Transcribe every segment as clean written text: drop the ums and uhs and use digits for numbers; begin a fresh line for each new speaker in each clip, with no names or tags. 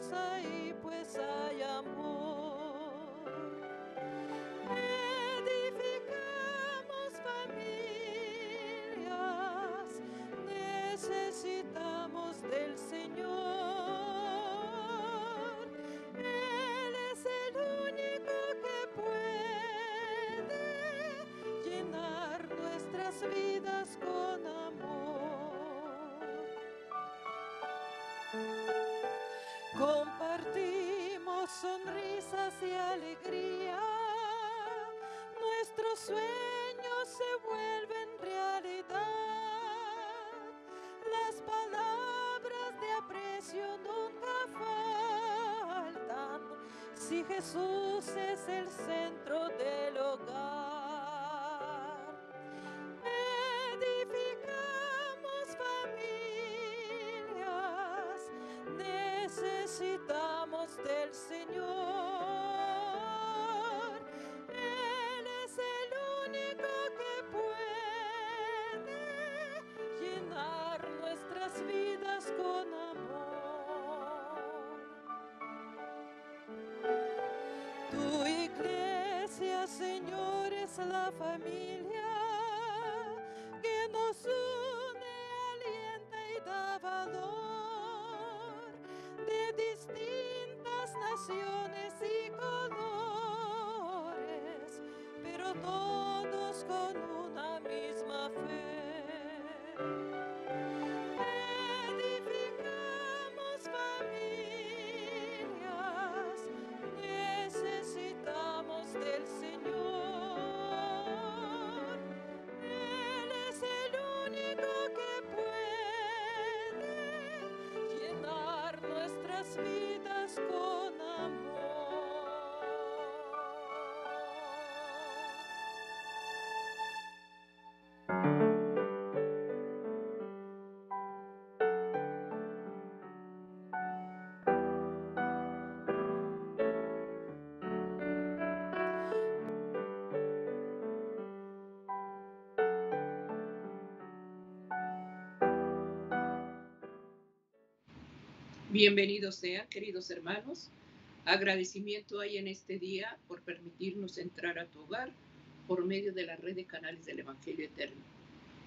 Dios ahí pues hay amor. Edificamos familias, necesitamos del Señor. Él es el único que puede llenar nuestras vidas con amor. Compartimos sonrisas y alegría, nuestros sueños se vuelven realidad, las palabras de aprecio nunca faltan, si Jesús es el centro del hogar. Edificamos familias, necesitamos del Señor. Él es el único que puede llenar nuestras vidas con amor. Tu iglesia, Señor, es la familia que nos une, alienta y da valor, de distintas naciones y colores, pero todos con una misma fe. Edificamos familias, necesitamos del Señor. Él es el único que puede llenar nuestras vidas con amor.
Bienvenidos sean, queridos hermanos. Agradecimiento hay en este día por permitirnos entrar a tu hogar por medio de la red de canales del Evangelio Eterno.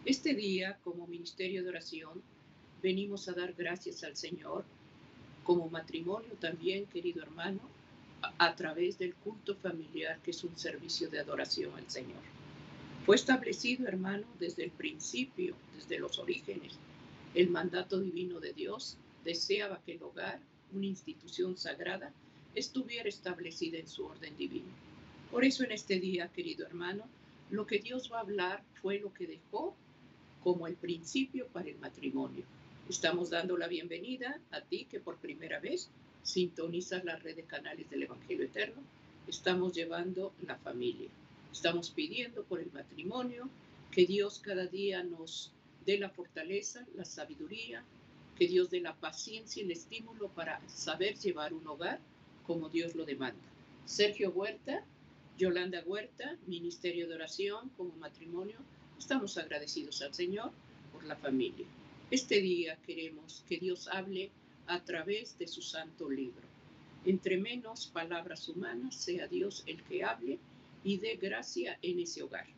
Este día, como ministerio de oración, venimos a dar gracias al Señor, como matrimonio también, querido hermano, a través del culto familiar, que es un servicio de adoración al Señor. Fue establecido, hermano, desde el principio, desde los orígenes. El mandato divino de Dios deseaba que el hogar, una institución sagrada, estuviera establecida en su orden divino. Por eso en este día, querido hermano, lo que Dios va a hablar fue lo que dejó como el principio para el matrimonio. Estamos dando la bienvenida a ti que por primera vez sintonizas la red de canales del Evangelio Eterno. Estamos llevando la familia. Estamos pidiendo por el matrimonio, que Dios cada día nos dé la fortaleza, la sabiduría, que Dios dé la paciencia y el estímulo para saber llevar un hogar como Dios lo demanda. Sergio Huerta, Yolanda Huerta, Ministerio de Oración como matrimonio, estamos agradecidos al Señor por la familia. Este día queremos que Dios hable a través de su santo libro. Entre menos palabras humanas, sea Dios el que hable y dé gracia en ese hogar.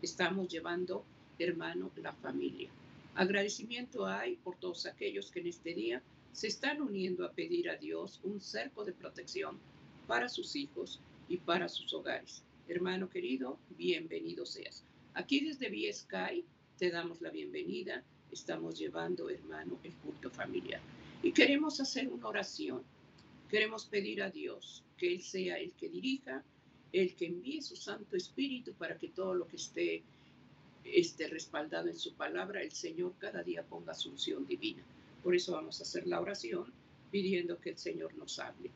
Estamos llevando, hermano, la familia. Agradecimiento hay por todos aquellos que en este día se están uniendo a pedir a Dios un cerco de protección para sus hijos y para sus hogares. Hermano querido, bienvenido seas. Aquí desde Viescay te damos la bienvenida. Estamos llevando, hermano, el culto familiar. Y queremos hacer una oración. Queremos pedir a Dios que Él sea el que dirija, el que envíe su Santo Espíritu para que todo lo que esté respaldado en su palabra, el Señor cada día ponga su unción divina. Por eso vamos a hacer la oración pidiendo que el Señor nos hable.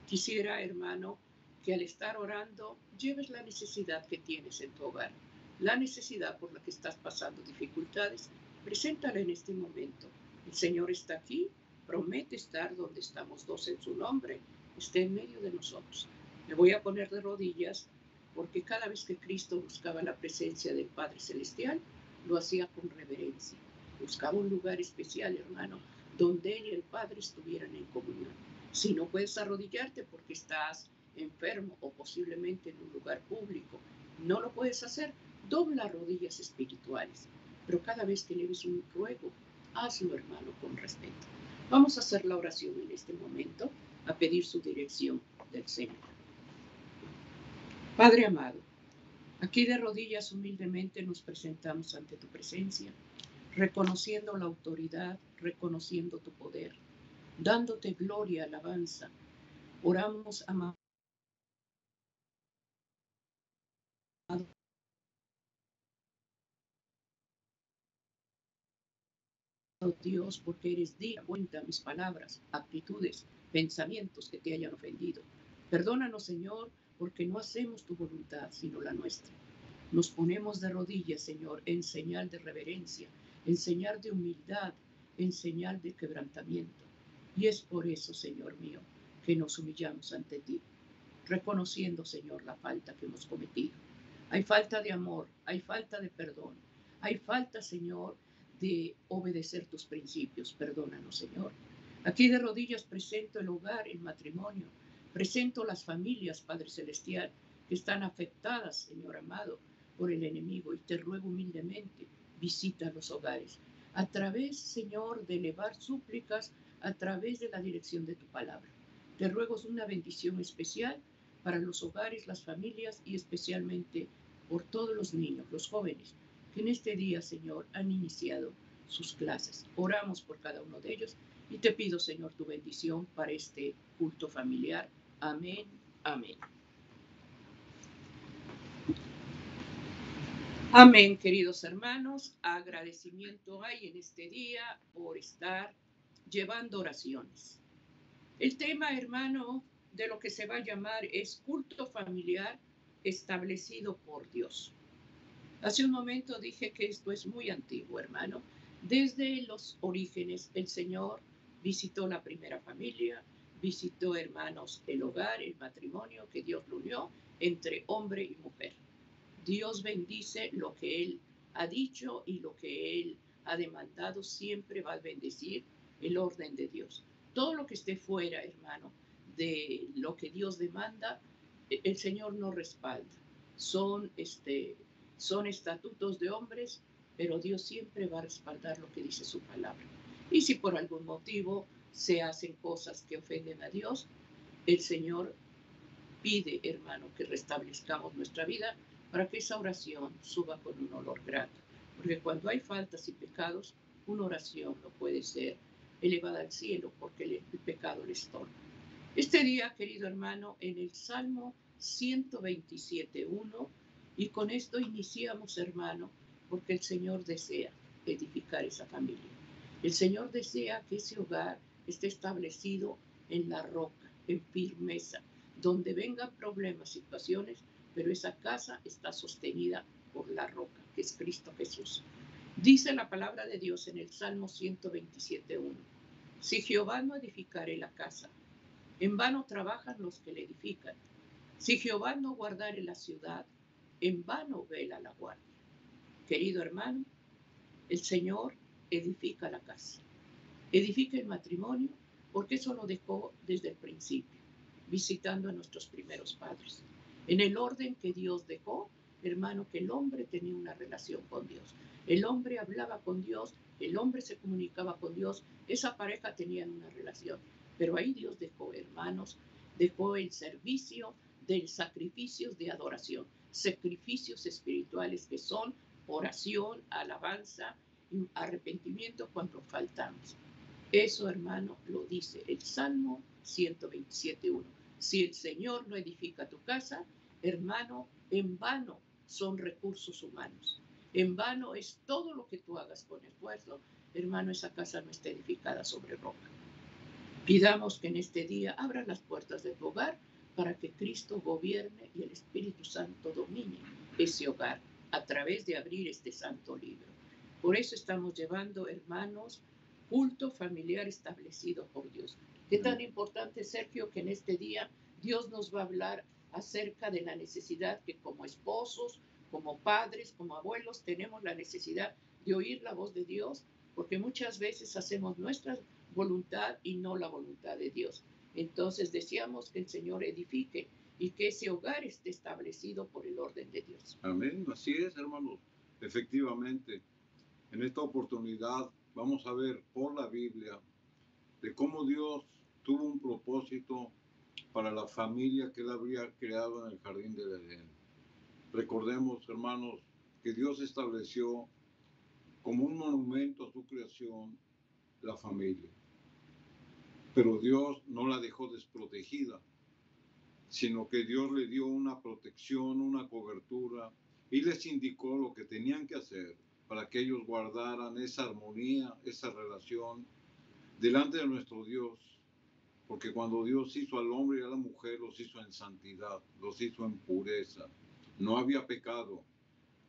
Quisiera, hermano, que al estar orando lleves la necesidad que tienes en tu hogar, la necesidad por la que estás pasando dificultades, preséntala en este momento. El Señor está aquí, promete estar donde estamos dos en su nombre, esté en medio de nosotros. Me voy a poner de rodillas, porque cada vez que Cristo buscaba la presencia del Padre Celestial, lo hacía con reverencia. Buscaba un lugar especial, hermano, donde Él y el Padre estuvieran en comunión. Si no puedes arrodillarte porque estás enfermo o posiblemente en un lugar público, no lo puedes hacer, dobla rodillas espirituales. Pero cada vez que leves un ruego, hazlo, hermano, con respeto. Vamos a hacer la oración en este momento, a pedir su dirección del Señor. Padre amado, aquí de rodillas humildemente nos presentamos ante tu presencia, reconociendo la autoridad, reconociendo tu poder, dándote gloria, alabanza. Oramos, amado Dios, porque eres digno. Cuenta mis palabras, actitudes, pensamientos que te hayan ofendido. Perdónanos, Señor, porque no hacemos tu voluntad, sino la nuestra. Nos ponemos de rodillas, Señor, en señal de reverencia, en señal de humildad, en señal de quebrantamiento. Y es por eso, Señor mío, que nos humillamos ante ti, reconociendo, Señor, la falta que hemos cometido. Hay falta de amor, hay falta de perdón, hay falta, Señor, de obedecer tus principios. Perdónanos, Señor. Aquí de rodillas presento el hogar, el matrimonio, presento las familias, Padre Celestial, que están afectadas, Señor amado, por el enemigo, y te ruego humildemente, visita los hogares, a través, Señor, de elevar súplicas, a través de la dirección de tu palabra. Te ruego una bendición especial para los hogares, las familias y especialmente por todos los niños, los jóvenes, que en este día, Señor, han iniciado sus clases. Oramos por cada uno de ellos y te pido, Señor, tu bendición para este culto familiar. Amén, amén. Amén, queridos hermanos. Agradecimiento hay en este día por estar llevando oraciones. El tema, hermano, de lo que se va a llamar es culto familiar establecido por Dios. Hace un momento dije que esto es muy antiguo, hermano. Desde los orígenes, el Señor visitó la primera familia, visitó, hermanos, el hogar, el matrimonio, que Dios lo unió entre hombre y mujer. Dios bendice lo que Él ha dicho y lo que Él ha demandado, siempre va a bendecir el orden de Dios. Todo lo que esté fuera, hermano, de lo que Dios demanda, el Señor no respalda. Son estatutos de hombres, pero Dios siempre va a respaldar lo que dice su palabra. Y si por algún motivo se hacen cosas que ofenden a Dios, el Señor pide, hermano, que restablezcamos nuestra vida para que esa oración suba con un olor grato. Porque cuando hay faltas y pecados, una oración no puede ser elevada al cielo porque el pecado le estorba. Este día, querido hermano, en el Salmo 127:1, y con esto iniciamos, hermano, porque el Señor desea edificar esa familia. El Señor desea que ese hogar esté establecido en la roca, en firmeza, donde vengan problemas, situaciones, pero esa casa está sostenida por la roca, que es Cristo Jesús. Dice la palabra de Dios en el Salmo 127:1, si Jehová no edificare la casa, en vano trabajan los que le edifican. Si Jehová no guardare la ciudad, en vano vela la guardia. Querido hermano, el Señor edifica la casa, edifica el matrimonio, porque eso lo dejó desde el principio, visitando a nuestros primeros padres. En el orden que Dios dejó, hermano, que el hombre tenía una relación con Dios. El hombre hablaba con Dios, el hombre se comunicaba con Dios, esa pareja tenía una relación. Pero ahí Dios dejó, hermanos, dejó el servicio de sacrificios de adoración, sacrificios espirituales que son oración, alabanza, arrepentimiento cuando faltamos. Eso, hermano, lo dice el Salmo 127:1. Si el Señor no edifica tu casa, hermano, en vano son recursos humanos. En vano es todo lo que tú hagas con esfuerzo. Hermano, esa casa no está edificada sobre roca. Pidamos que en este día abra las puertas de tu hogar para que Cristo gobierne y el Espíritu Santo domine ese hogar a través de abrir este santo libro. Por eso estamos llevando, hermanos, culto familiar establecido por Dios. Qué tan importante, Sergio, que en este día Dios nos va a hablar acerca de la necesidad que como esposos, como padres, como abuelos, tenemos la necesidad de oír la voz de Dios, porque muchas veces hacemos nuestras voluntad y no la voluntad de Dios. Entonces deseamos que el Señor edifique y que ese hogar esté establecido por el orden de Dios.
Amén, así es, hermanos. Efectivamente, en esta oportunidad vamos a ver por la Biblia de cómo Dios tuvo un propósito para la familia que Él habría creado en el jardín del Edén. Recordemos, hermanos, que Dios estableció como un monumento a su creación la familia. Pero Dios no la dejó desprotegida, sino que Dios le dio una protección, una cobertura, y les indicó lo que tenían que hacer para que ellos guardaran esa armonía, esa relación delante de nuestro Dios. Porque cuando Dios hizo al hombre y a la mujer, los hizo en santidad, los hizo en pureza. No había pecado.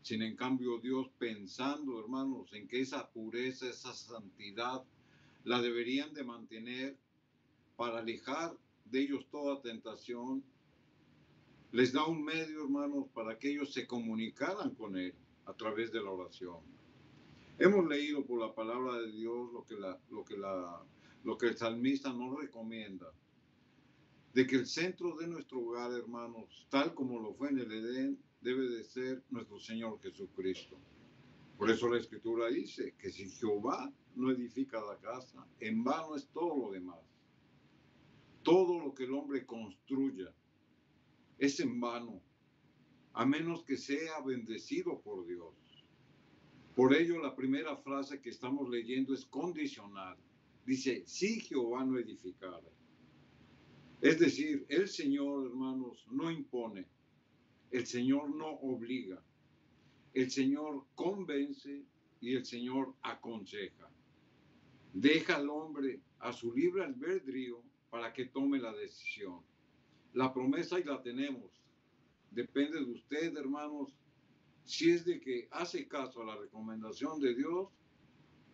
Sin en cambio, Dios pensando, hermanos, en que esa pureza, esa santidad, la deberían de mantener para alejar de ellos toda tentación, les da un medio, hermanos, para que ellos se comunicaran con Él a través de la oración. Hemos leído por la palabra de Dios lo que el salmista nos recomienda, de que el centro de nuestro hogar, hermanos, tal como lo fue en el Edén, debe de ser nuestro Señor Jesucristo. Por eso la Escritura dice que si Jehová no edifica la casa, en vano es todo lo demás. Todo lo que el hombre construya es en vano, a menos que sea bendecido por Dios. Por ello, la primera frase que estamos leyendo es condicional. Dice, si Jehová no edificare. Es decir, el Señor, hermanos, no impone, el Señor no obliga, el Señor convence y el Señor aconseja. Deja al hombre a su libre albedrío para que tome la decisión. La promesa y la tenemos. Depende de usted, hermanos, si es de que hace caso a la recomendación de Dios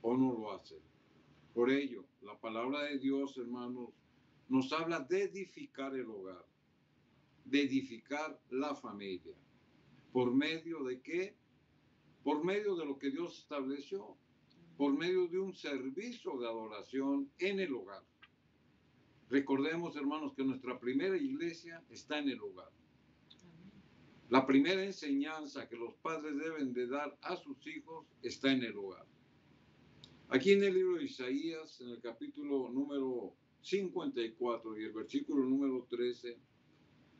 o no lo hace. Por ello, la palabra de Dios, hermanos, nos habla de edificar el hogar, de edificar la familia. ¿Por medio de qué? Por medio de lo que Dios estableció, por medio de un servicio de adoración en el hogar. Recordemos, hermanos, que nuestra primera iglesia está en el hogar. La primera enseñanza que los padres deben de dar a sus hijos está en el hogar. Aquí en el libro de Isaías, en el capítulo número 54 y el versículo número 13,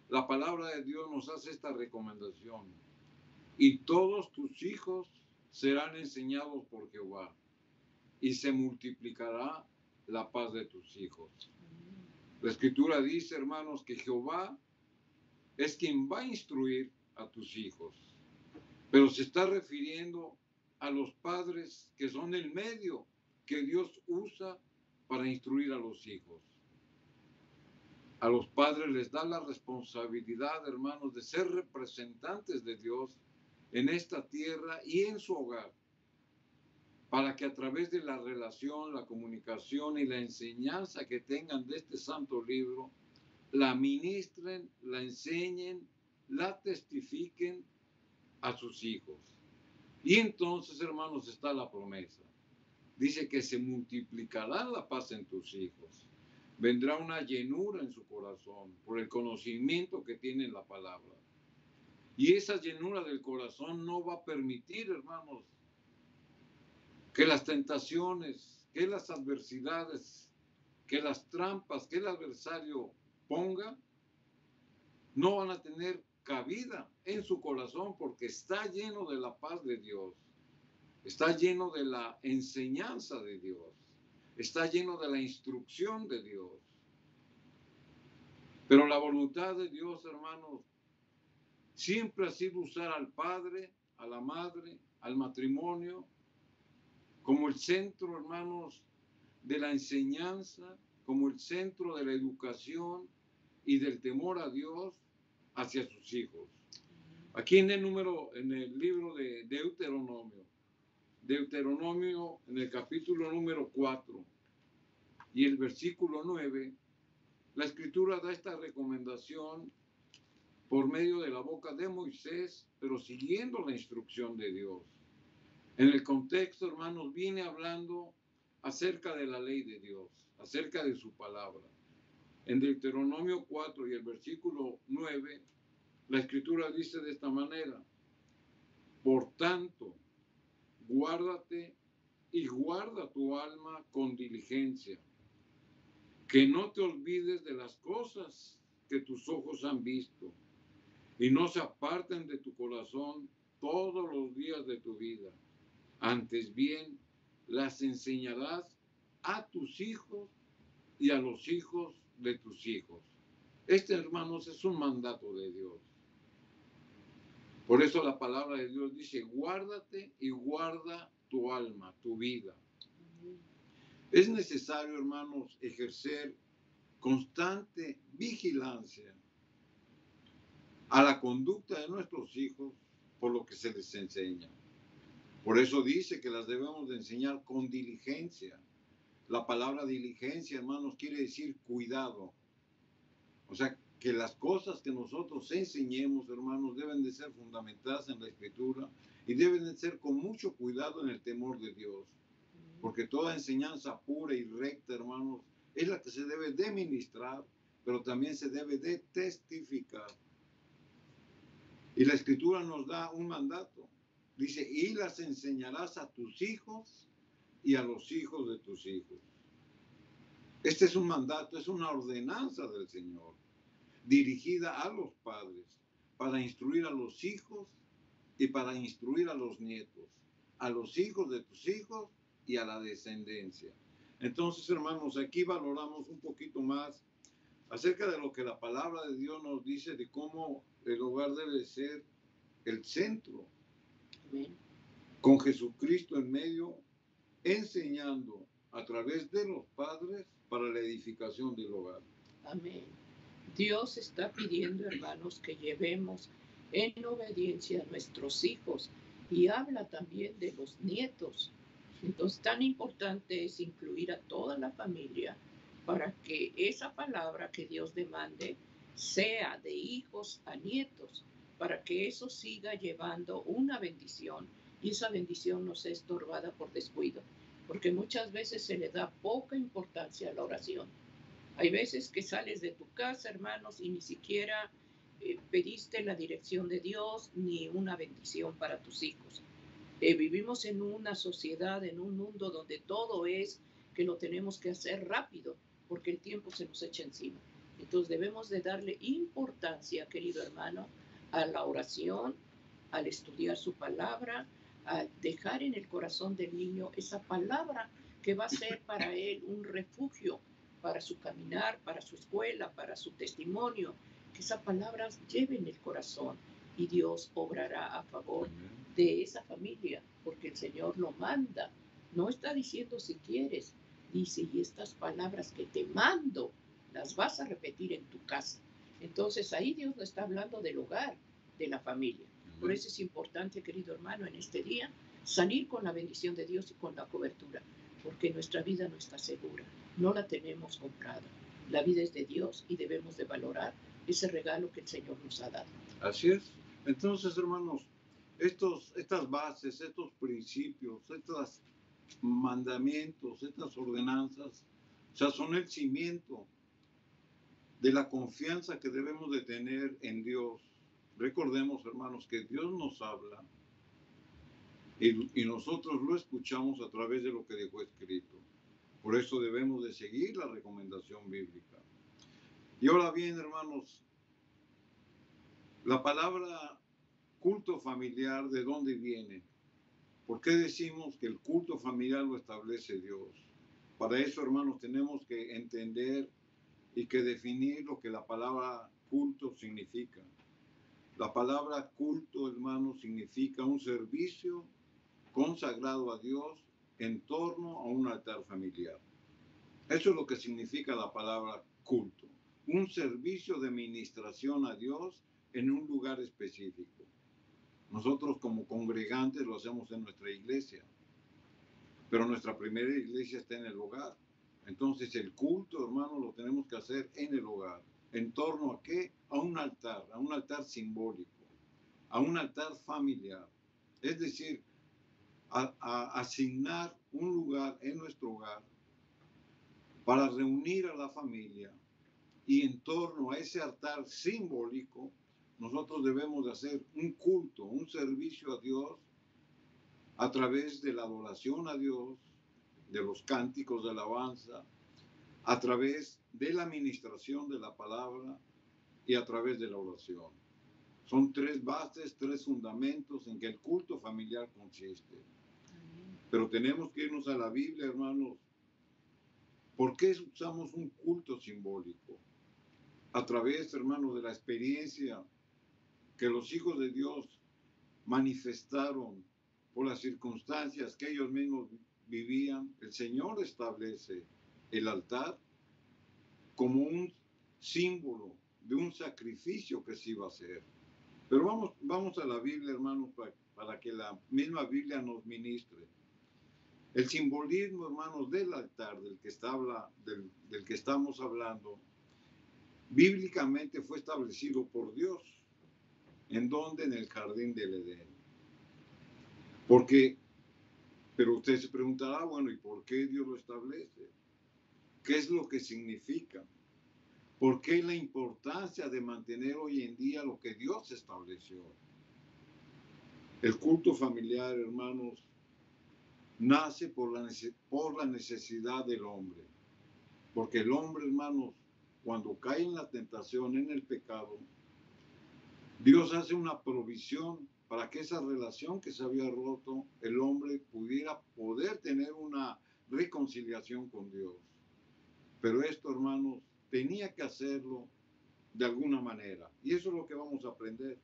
la palabra de Dios nos hace esta recomendación. Y todos tus hijos serán enseñados por Jehová, y se multiplicará la paz de tus hijos. La Escritura dice, hermanos, que Jehová es quien va a instruir a tus hijos, pero se está refiriendo a los padres que son el medio que Dios usa para instruir a los hijos. A los padres les da la responsabilidad, hermanos, de ser representantes de Dios en esta tierra y en su hogar, para que a través de la relación, la comunicación y la enseñanza que tengan de este santo libro, la ministren, la enseñen, la testifiquen a sus hijos. Y entonces, hermanos, está la promesa. Dice que se multiplicará la paz en tus hijos. Vendrá una llenura en su corazón por el conocimiento que tiene la palabra. Y esa llenura del corazón no va a permitir, hermanos, que las tentaciones, que las adversidades, que las trampas que el adversario ponga, no van a tener cabida en su corazón porque está lleno de la paz de Dios, está lleno de la enseñanza de Dios, está lleno de la instrucción de Dios. Pero la voluntad de Dios, hermanos, siempre ha sido usar al padre, a la madre, al matrimonio, como el centro, hermanos, de la enseñanza, como el centro de la educación y del temor a Dios hacia sus hijos. Aquí en el libro de Deuteronomio en el capítulo número 4 y el versículo 9, la Escritura da esta recomendación por medio de la boca de Moisés, pero siguiendo la instrucción de Dios. En el contexto, hermanos, viene hablando acerca de la ley de Dios. acerca de su palabra. En Deuteronomio 4 y el versículo 9, la Escritura dice de esta manera: por tanto, guárdate y guarda tu alma con diligencia, que no te olvides de las cosas que tus ojos han visto, y no se aparten de tu corazón todos los días de tu vida. Antes bien, las enseñarás a tus hijos y a los hijos de tus hijos. Este, hermanos, es un mandato de Dios. Por eso la palabra de Dios dice: guárdate y guarda tu alma, tu vida. Es necesario, hermanos, ejercer constante vigilancia a la conducta de nuestros hijos por lo que se les enseña. Por eso dice que las debemos de enseñar con diligencia. La palabra diligencia, hermanos, quiere decir cuidado. O sea, que las cosas que nosotros enseñemos, hermanos, deben de ser fundamentadas en la Escritura y deben de ser con mucho cuidado en el temor de Dios. Porque toda enseñanza pura y recta, hermanos, es la que se debe de ministrar, pero también se debe de testificar. Y la Escritura nos da un mandato. Dice: y las enseñarás a tus hijos y a los hijos de tus hijos. Este es un mandato, es una ordenanza del Señor, dirigida a los padres, para instruir a los hijos y para instruir a los nietos, a los hijos de tus hijos y a la descendencia. Entonces, hermanos, aquí valoramos un poquito más acerca de lo que la palabra de Dios nos dice, de cómo el hogar debe ser el centro, con Jesucristo en medio, enseñando a través de los padres para la edificación del hogar.
Amén. Dios está pidiendo, hermanos, que llevemos en obediencia a nuestros hijos, y habla también de los nietos. Entonces, tan importante es incluir a toda la familia para que esa palabra que Dios demande sea de hijos a nietos, para que eso siga llevando una bendición y esa bendición no sea estorbada por descuido, porque muchas veces se le da poca importancia a la oración. Hay veces que sales de tu casa, hermanos, y ni siquiera pediste la dirección de Dios ni una bendición para tus hijos. Vivimos en una sociedad, en un mundo donde todo es que lo tenemos que hacer rápido, porque el tiempo se nos echa encima. Entonces debemos de darle importancia, querido hermano, a la oración, al estudiar su palabra, a dejar en el corazón del niño esa palabra que va a ser para él un refugio para su caminar, para su escuela, para su testimonio, que esas palabras lleven el corazón y Dios obrará a favor de esa familia, porque el Señor lo manda. No está diciendo si quieres, dice: y estas palabras que te mando, las vas a repetir en tu casa. Entonces ahí Dios no está hablando del hogar, de la familia. Por eso es importante, querido hermano, en este día, salir con la bendición de Dios y con la cobertura, porque nuestra vida no está segura, no la tenemos comprada. La vida es de Dios y debemos de valorar ese regalo que el Señor nos ha dado.
Así es. Entonces, hermanos, estas bases, estos principios, estos mandamientos, estas ordenanzas, o sea, son el cimiento de la confianza que debemos de tener en Dios. Recordemos, hermanos, que Dios nos habla y nosotros lo escuchamos a través de lo que dejó escrito. Por eso debemos de seguir la recomendación bíblica. Y ahora bien, hermanos, la palabra culto familiar, ¿de dónde viene? ¿Por qué decimos que el culto familiar lo establece Dios? Para eso, hermanos, tenemos que entender y que definir lo que la palabra culto significa. La palabra culto, hermanos, significa un servicio consagrado a Dios en torno a un altar familiar. Eso es lo que significa la palabra culto. Un servicio de ministración a Dios en un lugar específico. Nosotros como congregantes lo hacemos en nuestra iglesia, pero nuestra primera iglesia está en el hogar. Entonces el culto, hermano, lo tenemos que hacer en el hogar. ¿En torno a qué? A un altar simbólico, a un altar familiar. Es decir, a asignar un lugar en nuestro hogar para reunir a la familia y en torno a ese altar simbólico, nosotros debemos de hacer un culto, un servicio a Dios a través de la adoración a Dios, de los cánticos de alabanza, a través de la administración de la palabra y a través de la oración. Son tres bases, tres fundamentos en que el culto familiar consiste. Pero tenemos que irnos a la Biblia, hermanos. ¿Por qué usamos un culto simbólico? A través, hermanos, de la experiencia que los hijos de Dios manifestaron por las circunstancias que ellos mismos vivían, el Señor establece el altar como un símbolo de un sacrificio que se iba a hacer. Pero vamos a la Biblia, hermanos, para que la misma Biblia nos ministre. El simbolismo, hermanos, del altar del que estamos hablando, bíblicamente fue establecido por Dios. ¿En dónde? En el jardín del Edén. Pero usted se preguntará, bueno, ¿y por qué Dios lo establece? ¿Qué es lo que significa? ¿Por qué la importancia de mantener hoy en día lo que Dios estableció? El culto familiar, hermanos, nace por la necesidad del hombre. Porque el hombre, hermanos, cuando cae en la tentación, en el pecado, Dios hace una provisión para que esa relación que se había roto, el hombre poder tener una reconciliación con Dios. Pero esto, hermanos, tenía que hacerlo de alguna manera. Y eso es lo que vamos a aprender.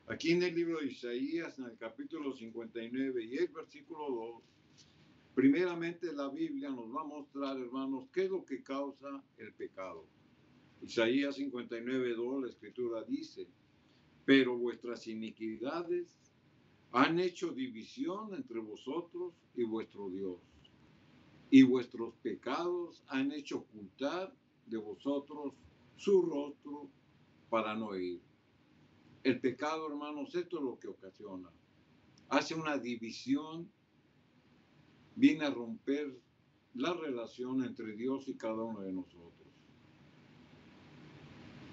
Aquí en el libro de Isaías, en el capítulo 59 y el versículo 2, primeramente la Biblia nos va a mostrar, hermanos, qué es lo que causa el pecado. Isaías 59, 2, la escritura dice: pero vuestras iniquidades han hecho división entre vosotros y vuestro Dios, y vuestros pecados han hecho ocultar de vosotros su rostro para no oír. El pecado, hermanos, esto es lo que ocasiona. Hace una división, viene a romper la relación entre Dios y cada uno de nosotros.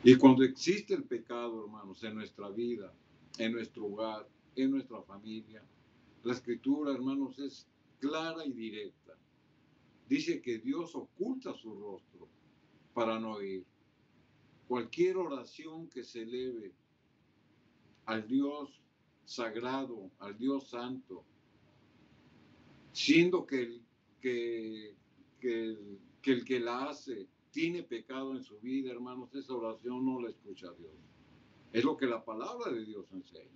Y cuando existe el pecado, hermanos, en nuestra vida, en nuestro hogar, en nuestra familia, la escritura, hermanos, es clara y directa. Dice que Dios oculta su rostro para no oír. Cualquier oración que se eleve al Dios sagrado, al Dios santo, siendo que el que la hace tiene pecado en su vida, hermanos, esa oración no la escucha Dios. Es lo que la palabra de Dios enseña.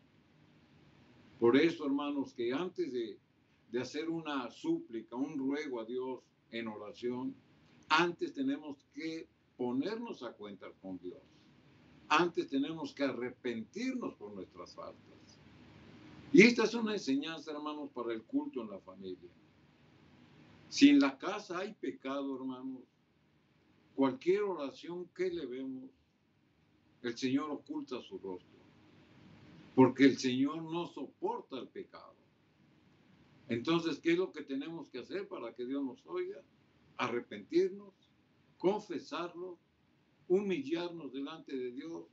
Por eso, hermanos, que antes de hacer una súplica, un ruego a Dios en oración, antes tenemos que ponernos a cuenta con Dios. Antes tenemos que arrepentirnos por nuestras faltas. Y esta es una enseñanza, hermanos, para el culto en la familia. Si en la casa hay pecado, hermanos, cualquier oración que elevemos, el Señor oculta su rostro. Porque el Señor no soporta el pecado. Entonces, ¿qué es lo que tenemos que hacer para que Dios nos oiga? Arrepentirnos, confesarlo, humillarnos delante de Dios,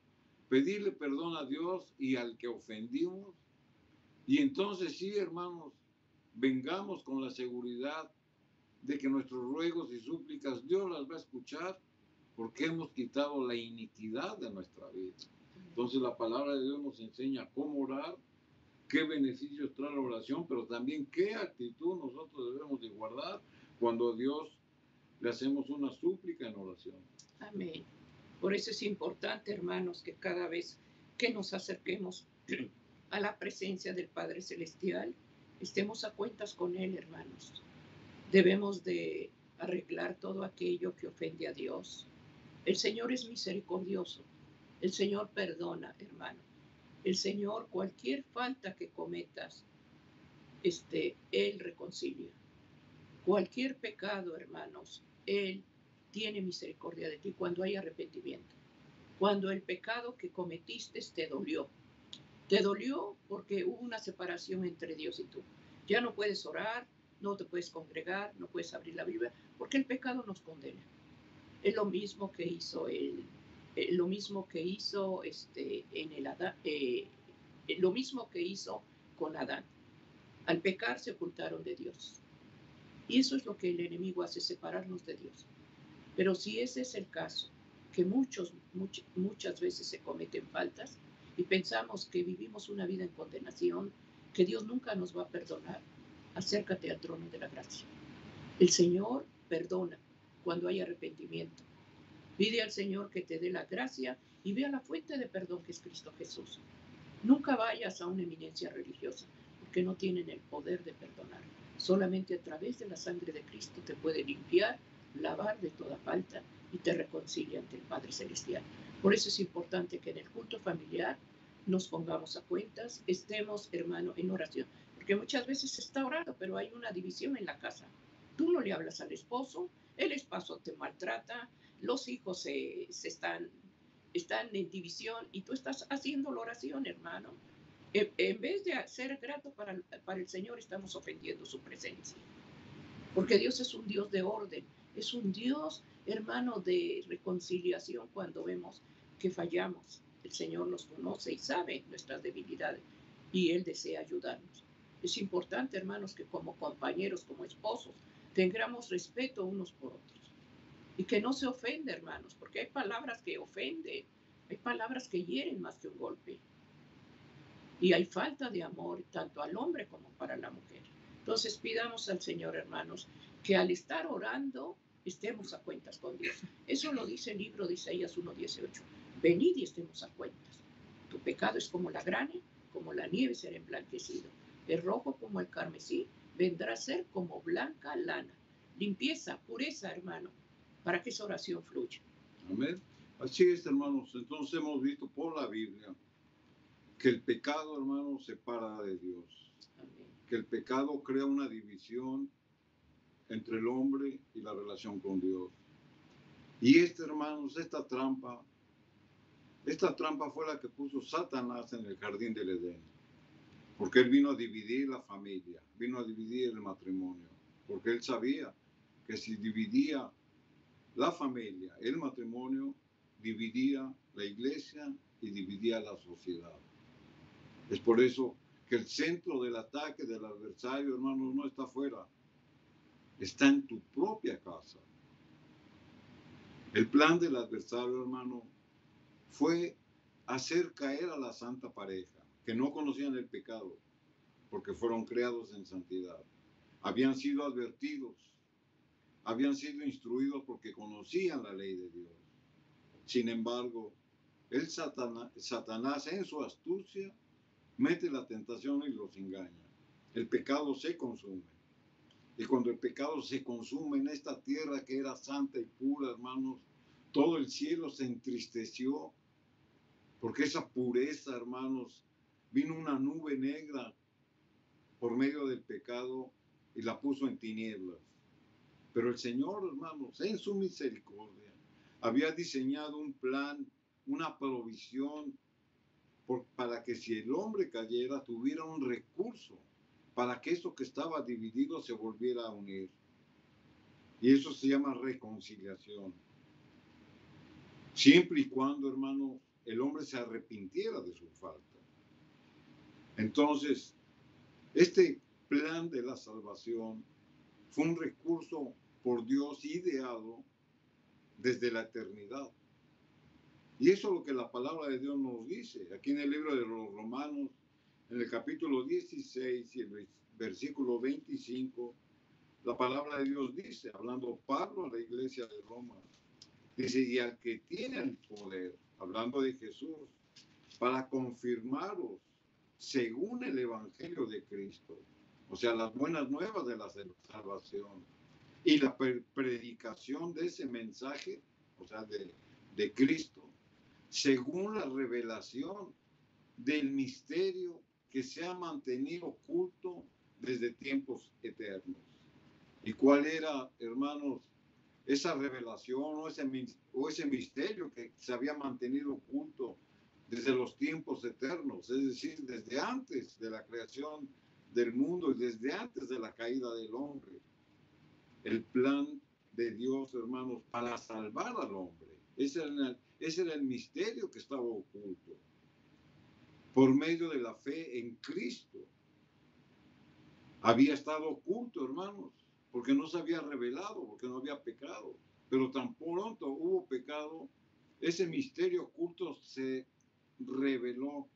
pedirle perdón a Dios y al que ofendimos. Y entonces sí, hermanos, vengamos con la seguridad de que nuestros ruegos y súplicas Dios las va a escuchar, porque hemos quitado la iniquidad de nuestra vida. Entonces la palabra de Dios nos enseña cómo orar, qué beneficios trae la oración, pero también qué actitud nosotros debemos de guardar cuando a Dios le hacemos una súplica en oración.
Amén. Por eso es importante, hermanos, que cada vez que nos acerquemos a la presencia del Padre Celestial, estemos a cuentas con Él, hermanos. Debemos de arreglar todo aquello que ofende a Dios. El Señor es misericordioso. El Señor perdona, hermano. El Señor, cualquier falta que cometas, Él reconcilia. Cualquier pecado, hermanos, Él tiene misericordia de ti cuando hay arrepentimiento. Cuando el pecado que cometiste te dolió. Te dolió porque hubo una separación entre Dios y tú. Ya no puedes orar, no te puedes congregar, no puedes abrir la Biblia, porque el pecado nos condena. Es lo mismo que hizo lo mismo que hizo lo mismo que hizo con Adán. Al pecar se ocultaron de Dios. Y eso es lo que el enemigo hace, separarnos de Dios. Pero si ese es el caso, que muchas veces se cometen faltas y pensamos que vivimos una vida en condenación, que Dios nunca nos va a perdonar, acércate al trono de la gracia. El Señor perdona cuando hay arrepentimiento. Pide al Señor que te dé la gracia y ve a la fuente de perdón que es Cristo Jesús. Nunca vayas a una eminencia religiosa, porque no tienen el poder de perdonar. Solamente a través de la sangre de Cristo te puede limpiar, lavar de toda falta y te reconcilia ante el Padre Celestial. Por eso es importante que en el culto familiar nos pongamos a cuentas, estemos, hermano, en oración. Porque muchas veces se está orando, pero hay una división en la casa. Tú no le hablas al esposo, el esposo te maltrata, los hijos están en división y tú estás haciendo la oración, hermano. En vez de ser grato para el Señor, estamos ofendiendo su presencia. Porque Dios es un Dios de orden, es un Dios, hermano, de reconciliación cuando vemos que fallamos. El Señor nos conoce y sabe nuestras debilidades y Él desea ayudarnos. Es importante, hermanos, que como compañeros, como esposos, tengamos respeto unos por otros. Y que no se ofenda, hermanos, porque hay palabras que ofenden, hay palabras que hieren más que un golpe. Y hay falta de amor tanto al hombre como para la mujer. Entonces pidamos al Señor, hermanos, que al estar orando estemos a cuentas con Dios. Eso lo dice el libro de Isaías 1:18. Venid y estemos a cuentas. Tu pecado es como la grana, como la nieve será emblanquecido. Es rojo como el carmesí, vendrá a ser como blanca lana. Limpieza, pureza, hermano, para que esa oración fluya.
Amén. Así es, hermanos. Entonces hemos visto por la Biblia que el pecado, hermanos, separa de Dios.
Amén.
Que el pecado crea una división entre el hombre y la relación con Dios. Y hermanos, esta trampa fue la que puso Satanás en el jardín del Edén. Porque él vino a dividir la familia, vino a dividir el matrimonio. Porque él sabía que si dividía la familia, el matrimonio, dividía la iglesia y dividía la sociedad. Es por eso que el centro del ataque del adversario, hermanos, no está afuera, está en tu propia casa. El plan del adversario, hermano, fue hacer caer a la santa pareja, que no conocían el pecado, porque fueron creados en santidad. Habían sido advertidos, habían sido instruidos porque conocían la ley de Dios. Sin embargo, Satanás en su astucia mete la tentación y los engaña. El pecado se consume. Y cuando el pecado se consume en esta tierra que era santa y pura, hermanos, todo el cielo se entristeció. Porque esa pureza, hermanos, vino una nube negra por medio del pecado y la puso en tinieblas. Pero el Señor, hermanos, en su misericordia, había diseñado un plan, una provisión para que si el hombre cayera, tuviera un recurso para que eso que estaba dividido se volviera a unir. Y eso se llama reconciliación. Siempre y cuando, hermanos, el hombre se arrepintiera de su falta. Entonces, este plan de la salvación fue un recurso por Dios ideado desde la eternidad. Y eso es lo que la palabra de Dios nos dice. Aquí en el libro de los Romanos, en el capítulo 16 y el versículo 25, la palabra de Dios dice, hablando Pablo a la iglesia de Roma, dice, y al que tiene el poder, hablando de Jesús, para confirmaros según el evangelio de Cristo, o sea, las buenas nuevas de la salvación y la predicación de ese mensaje, o sea, de Cristo, según la revelación del misterio que se ha mantenido oculto desde tiempos eternos. ¿Y cuál era, hermanos, esa revelación o ese misterio que se había mantenido oculto desde los tiempos eternos? Es decir, desde antes de la creación del mundo y desde antes de la caída del hombre. El plan de Dios, hermanos, para salvar al hombre. Ese era el misterio que estaba oculto. Por medio de la fe en Cristo. Había estado oculto, hermanos, porque no se había revelado, porque no había pecado. Pero tan pronto hubo pecado, ese misterio oculto se reveló,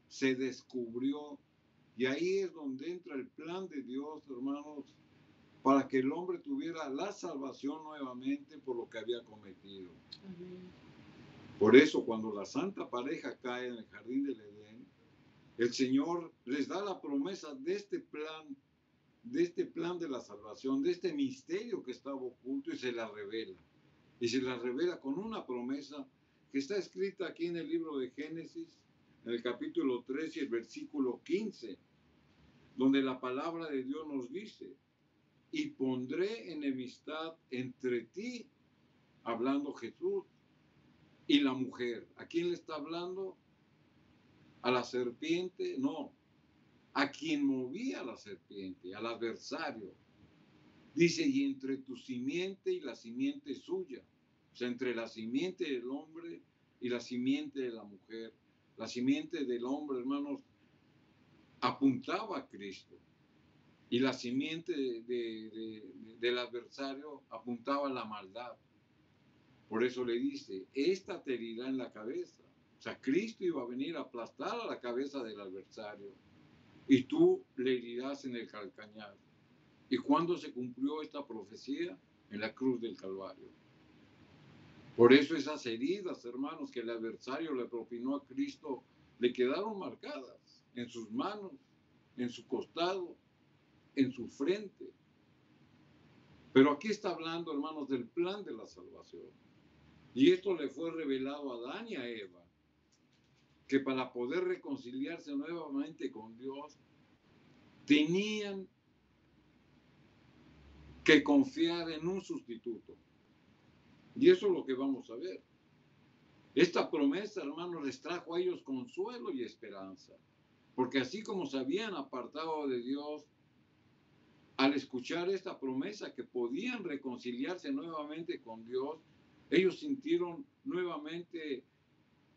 se descubrió. Y ahí es donde entra el plan de Dios, hermanos, para que el hombre tuviera la salvación nuevamente por lo que había cometido.
Amén.
Por eso, cuando la santa pareja cae en el jardín del Edén, el Señor les da la promesa de este plan de la salvación, de este misterio que estaba oculto y se la revela. Y se la revela con una promesa que está escrita aquí en el libro de Génesis, en el capítulo 3 y el versículo 15, donde la palabra de Dios nos dice: y pondré enemistad entre ti, hablando Jesús, y la mujer. ¿A quién le está hablando? ¿A la serpiente? No, a quien movía la serpiente, al adversario. Dice: y entre tu simiente y la simiente suya. O sea, entre la simiente del hombre y la simiente de la mujer. La simiente del hombre, hermanos, apuntaba a Cristo. Y la simiente del adversario apuntaba a la maldad. Por eso le dice: esta te herirá en la cabeza. O sea, Cristo iba a venir a aplastar a la cabeza del adversario. Y tú le herirás en el calcañar. ¿Y cuándo se cumplió esta profecía? En la cruz del Calvario. Por eso esas heridas, hermanos, que el adversario le propinó a Cristo, le quedaron marcadas en sus manos, en su costado, en su frente. Pero aquí está hablando, hermanos, del plan de la salvación. Y esto le fue revelado a Adán y a Eva, que para poder reconciliarse nuevamente con Dios, tenían que confiar en un sustituto. Y eso es lo que vamos a ver. Esta promesa, hermanos, les trajo a ellos consuelo y esperanza. Porque así como se habían apartado de Dios, al escuchar esta promesa que podían reconciliarse nuevamente con Dios, ellos sintieron nuevamente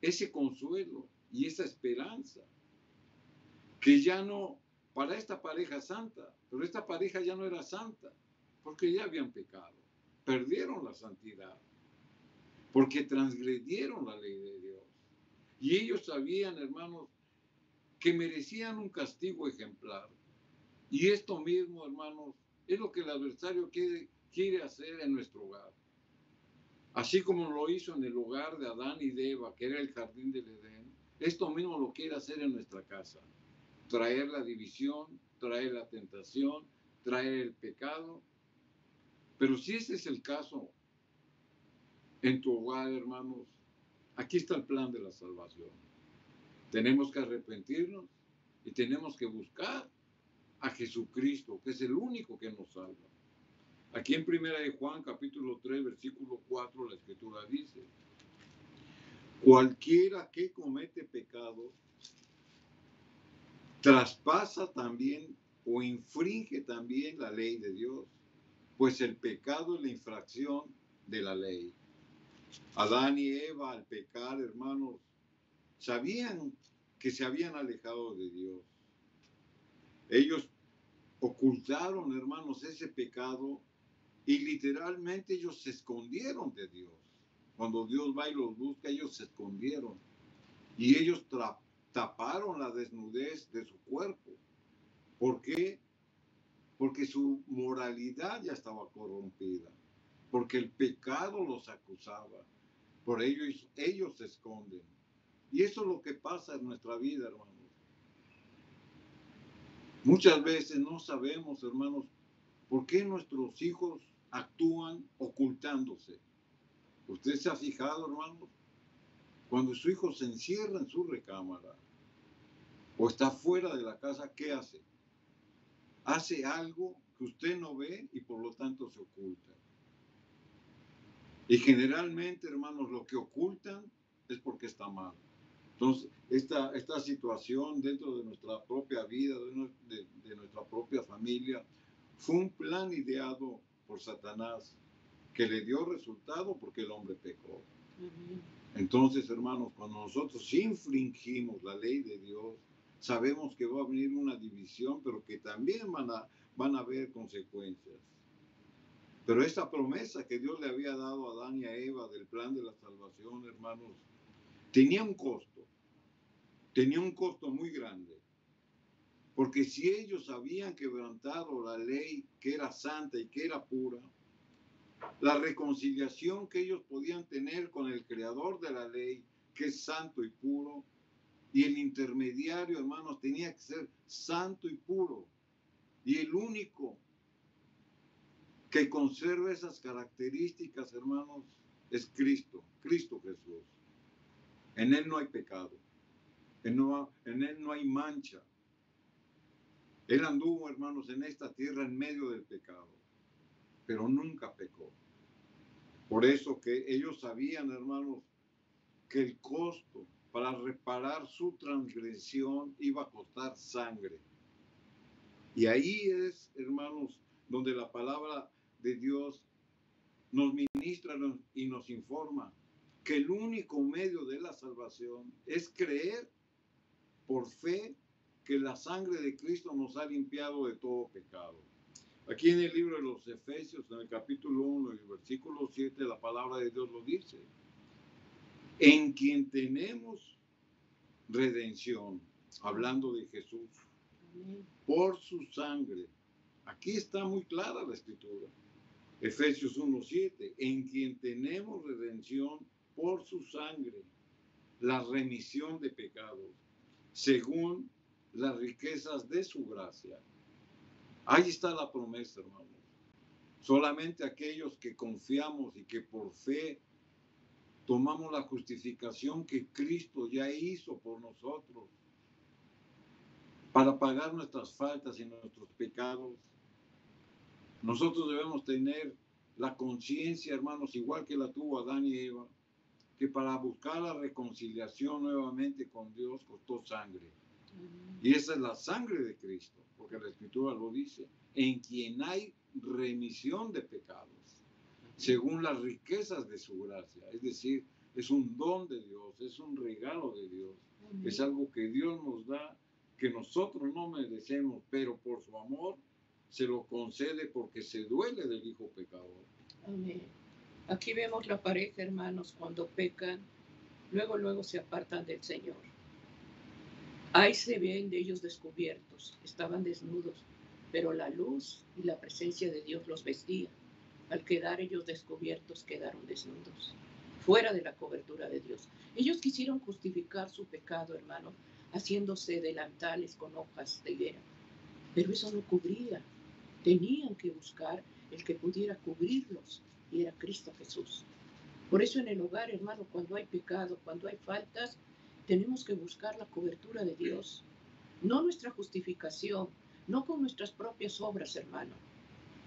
ese consuelo y esa esperanza. Que ya no, para esta pareja santa, pero esta pareja ya no era santa, porque ya habían pecado, perdieron la santidad, porque transgredieron la ley de Dios. Y ellos sabían, hermanos, que merecían un castigo ejemplar. Y esto mismo, hermanos, es lo que el adversario quiere hacer en nuestro hogar. Así como lo hizo en el hogar de Adán y de Eva, que era el jardín del Edén, esto mismo lo quiere hacer en nuestra casa. Traer la división, traer la tentación, traer el pecado. Pero si ese es el caso en tu hogar, hermanos, aquí está el plan de la salvación. Tenemos que arrepentirnos y tenemos que buscar a Jesucristo, que es el único que nos salva. Aquí en 1 de Juan, capítulo 3, versículo 4, la Escritura dice: cualquiera que comete pecado traspasa también o infringe también la ley de Dios, pues el pecado es la infracción de la ley. Adán y Eva, al pecar, hermanos, sabían que se habían alejado de Dios. Ellos ocultaron, hermanos, ese pecado y literalmente ellos se escondieron de Dios. Cuando Dios va y los busca, ellos se escondieron. Y ellos taparon la desnudez de su cuerpo. ¿Por qué? Porque su moralidad ya estaba corrompida. Porque el pecado los acusaba. Por ello ellos se esconden. Y eso es lo que pasa en nuestra vida, hermanos. Muchas veces no sabemos, hermanos, por qué nuestros hijos actúan ocultándose. ¿Usted se ha fijado, hermanos? Cuando su hijo se encierra en su recámara o está fuera de la casa, ¿qué hace? Hace algo que usted no ve y por lo tanto se oculta. Y generalmente, hermanos, lo que ocultan es porque está mal. Entonces, esta situación dentro de nuestra propia vida, de nuestra propia familia, fue un plan ideado por Satanás que le dio resultado porque el hombre pecó. Entonces, hermanos, cuando nosotros infringimos la ley de Dios, sabemos que va a venir una división, pero que también van a haber consecuencias. Pero esta promesa que Dios le había dado a Adán y a Eva del plan de la salvación, hermanos, tenía un costo muy grande. Porque si ellos habían quebrantado la ley que era santa y que era pura, la reconciliación que ellos podían tener con el creador de la ley, que es santo y puro, y el intermediario, hermanos, tenía que ser santo y puro. Y el único que conserva esas características, hermanos, es Cristo Jesús. En Él no hay pecado, en Él no hay mancha. Él anduvo, hermanos, en esta tierra en medio del pecado, pero nunca pecó. Por eso que ellos sabían, hermanos, que el costo para reparar su transgresión iba a costar sangre. Y ahí es, hermanos, donde la palabra de Dios nos ministra y nos informa que el único medio de la salvación es creer por fe que la sangre de Cristo nos ha limpiado de todo pecado. Aquí en el libro de los Efesios, en el capítulo 1 y el versículo 7, la palabra de Dios lo dice. En quien tenemos redención, hablando de Jesús, por su sangre. Aquí está muy clara la escritura. Efesios 1:7, en quien tenemos redención por su sangre, la remisión de pecados, según las riquezas de su gracia. Ahí está la promesa, hermanos. Solamente aquellos que confiamos y que por fe tomamos la justificación que Cristo ya hizo por nosotros para pagar nuestras faltas y nuestros pecados. Nosotros debemos tener la conciencia, hermanos, igual que la tuvo Adán y Eva, que para buscar la reconciliación nuevamente con Dios costó sangre. Y esa es la sangre de Cristo, porque la Escritura lo dice, en quien hay remisión de pecados, según las riquezas de su gracia. Es decir, es un don de Dios, es un regalo de Dios, es algo que Dios nos da, que nosotros no merecemos, pero por su amor se lo concede porque se duele del hijo pecador.
Amén. Aquí vemos la pareja, hermanos, cuando pecan, luego se apartan del Señor. Ahí se ven de ellos descubiertos, estaban desnudos, pero la luz y la presencia de Dios los vestía. Al quedar ellos descubiertos, quedaron desnudos, fuera de la cobertura de Dios. Ellos quisieron justificar su pecado, hermano, haciéndose delantales con hojas de higuera, pero eso no cubría. Tenían que buscar el que pudiera cubrirlos, y era Cristo Jesús. Por eso en el hogar, hermano, cuando hay pecado, cuando hay faltas, tenemos que buscar la cobertura de Dios, no nuestra justificación, no con nuestras propias obras, hermano,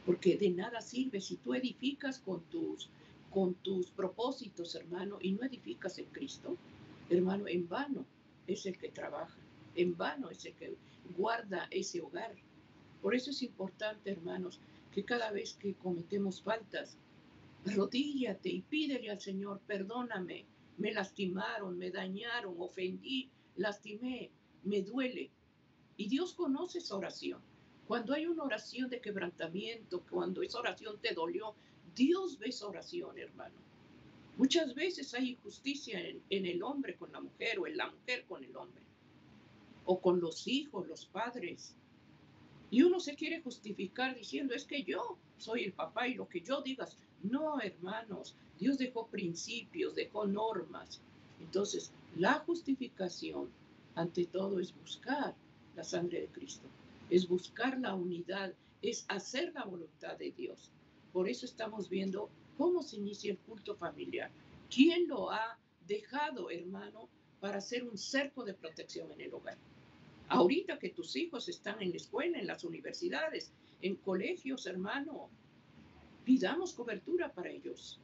porque de nada sirve si tú edificas con tus propósitos, hermano, y no edificas en Cristo, hermano, en vano es el que trabaja, en vano es el que guarda ese hogar. Por eso es importante, hermanos, que cada vez que cometemos faltas, arrodíllate y pídele al Señor, perdóname, me lastimaron, me dañaron, ofendí, lastimé, me duele. Y Dios conoce esa oración. Cuando hay una oración de quebrantamiento, cuando esa oración te dolió, Dios ve esa oración, hermano. Muchas veces hay injusticia en el hombre con la mujer o en la mujer con el hombre, o con los hijos, los padres. Y uno se quiere justificar diciendo, es que yo soy el papá y lo que yo digas. No, hermanos, Dios dejó principios, dejó normas. Entonces, la justificación, ante todo, es buscar la sangre de Cristo, es buscar la unidad, es hacer la voluntad de Dios. Por eso estamos viendo cómo se inicia el culto familiar. ¿Quién lo ha dejado, hermano, para hacer un cerco de protección en el hogar? Ahorita que tus hijos están en la escuela, en las universidades, en colegios, hermano, pidamos cobertura para ellos,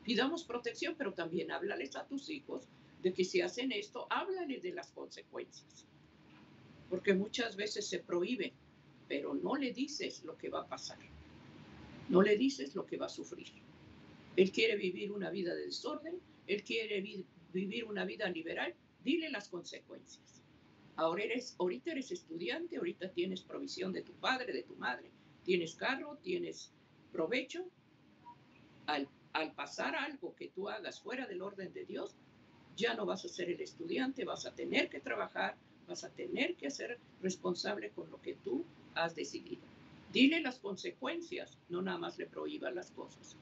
pidamos protección, pero también háblales a tus hijos de que si hacen esto, háblales de las consecuencias. Porque muchas veces se prohíbe, pero no le dices lo que va a pasar. No le dices lo que va a sufrir. Él quiere vivir una vida de desorden, él quiere vivir una vida liberal, dile las consecuencias. Ahorita eres estudiante, ahorita tienes provisión de tu padre, de tu madre, tienes carro, tienes provecho. Al pasar algo que tú hagas fuera del orden de Dios, ya no vas a ser el estudiante, vas a tener que trabajar, vas a tener que ser responsable con lo que tú has decidido. Dile las consecuencias, no nada más le prohíbas las cosas.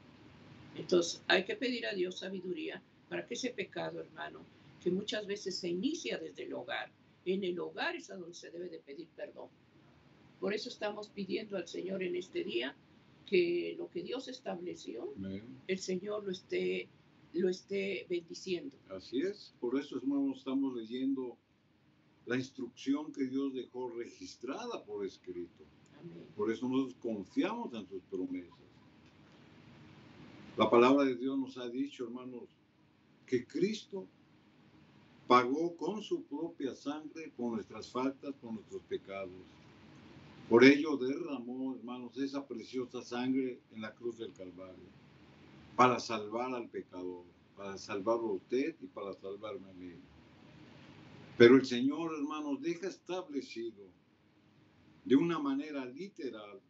Entonces hay que pedir a Dios sabiduría para que ese pecado, hermano, que muchas veces se inicia desde el hogar, en el hogar es a donde se debe de pedir perdón. Por eso estamos pidiendo al Señor en este día que lo que Dios estableció,
Amén.
el Señor lo esté bendiciendo.
Así es, por eso, hermanos, estamos leyendo la instrucción que Dios dejó registrada por escrito.
Amén.
Por eso nosotros confiamos en sus promesas. La palabra de Dios nos ha dicho, hermanos, que Cristo pagó con su propia sangre por nuestras faltas, por nuestros pecados. Por ello derramó, hermanos, esa preciosa sangre en la cruz del Calvario, para salvar al pecador, para salvarlo a usted y para salvarme a mí. Pero el Señor, hermanos, deja establecido de una manera literal